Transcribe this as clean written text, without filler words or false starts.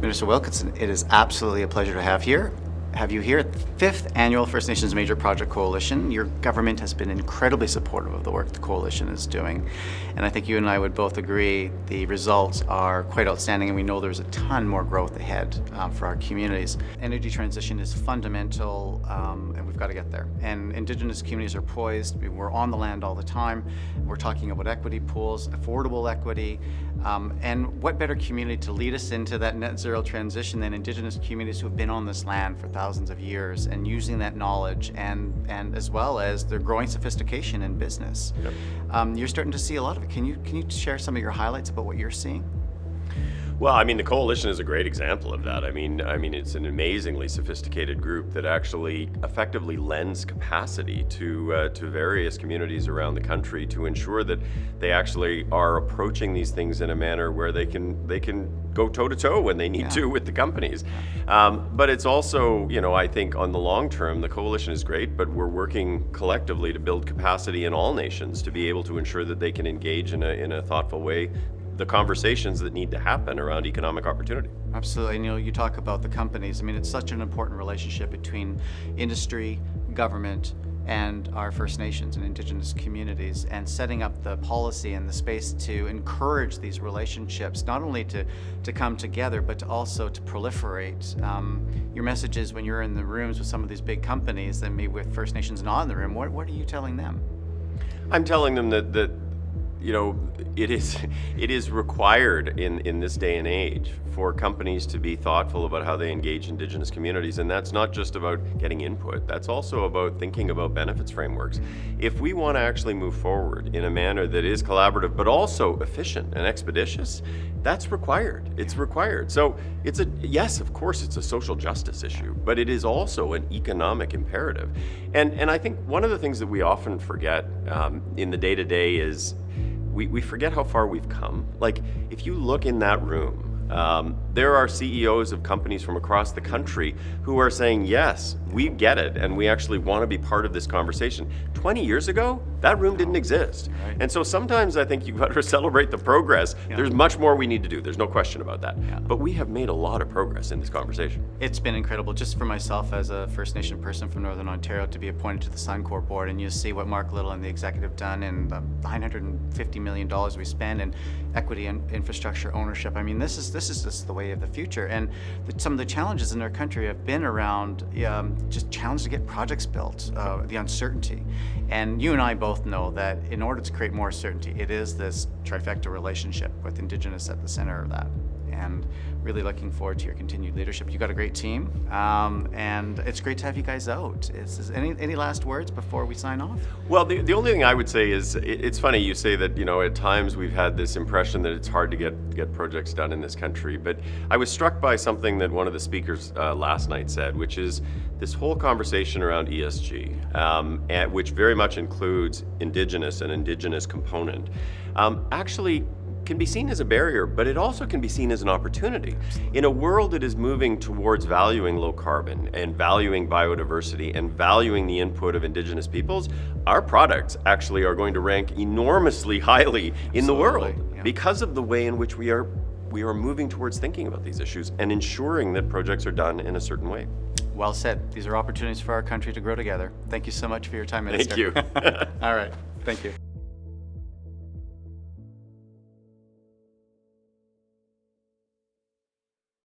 Minister Wilkinson, it is absolutely a pleasure to have you here at the 5th Annual First Nations Major Project Coalition. Your government has been incredibly supportive of the work the Coalition is doing, and I think you and I would both agree the results are quite outstanding, and we know there's a ton more growth ahead for our communities. Energy transition is fundamental, and we've got to get there. And Indigenous communities are poised. We're on the land all the time. We're talking about equity pools, affordable equity, and what better community to lead us into that net zero transition than Indigenous communities who have been on this land for thousands of years and using that knowledge and as well as their growing sophistication in business. Yep. You're starting to see a lot of it. Can you share some of your highlights about what you're seeing? Well, I mean, the Coalition is a great example of that. I mean, it's an amazingly sophisticated group that actually effectively lends capacity to various communities around the country to ensure that they actually are approaching these things in a manner where they can go toe to toe when they need to with the companies. But it's also, I think on the long term, the Coalition is great, but we're working collectively to build capacity in all nations to be able to ensure that they can engage in a thoughtful way the conversations that need to happen around economic opportunity. Absolutely. And you talk about the companies. I mean, it's such an important relationship between industry, government, and our First Nations and Indigenous communities, and setting up the policy and the space to encourage these relationships, not only to come together, but to also to proliferate. Your messages when you're in the rooms with some of these big companies and maybe with First Nations not in the room, what are you telling them? I'm telling them that it is required in this day and age for companies to be thoughtful about how they engage Indigenous communities, and that's not just about getting input, that's also about thinking about benefits frameworks. If we want to actually move forward in a manner that is collaborative but also efficient and expeditious, that's required. It's required. So yes, of course it's a social justice issue, but it is also an economic imperative. And I think one of the things that we often forget in the day-to-day is we forget how far we've come. Like, if you look in that room, there are CEOs of companies from across the country who are saying, yes, we get it, and we actually want to be part of this conversation. 20 years ago, that room didn't exist. Right. And so sometimes I think you've got to celebrate the progress. Yeah. There's much more we need to do. There's no question about that. Yeah. But we have made a lot of progress in this conversation. It's been incredible, just for myself as a First Nation person from Northern Ontario, to be appointed to the Suncor board, and you see what Mark Little and the executive done, and the $950 million we spend in equity and infrastructure ownership. I mean, this is just the way of the future. And some of the challenges in our country have been around just challenge to get projects built, the uncertainty. And you and I both know that in order to create more certainty, it is this trifecta relationship with Indigenous at the center of that. And really looking forward to your continued leadership. You got a great team, and it's great to have you guys out. Any last words before we sign off? Well, the only thing I would say is, it's funny you say that, at times we've had this impression that it's hard to get projects done in this country, but I was struck by something that one of the speakers last night said, which is this whole conversation around ESG, which very much includes Indigenous and Indigenous component, actually can be seen as a barrier, but it also can be seen as an opportunity. In a world that is moving towards valuing low carbon and valuing biodiversity and valuing the input of Indigenous peoples, our products actually are going to rank enormously highly in the world because of the way in which we are moving towards thinking about these issues and ensuring that projects are done in a certain way. Well said. These are opportunities for our country to grow together. Thank you so much for your time, Minister. Thank you. All right. Thank you.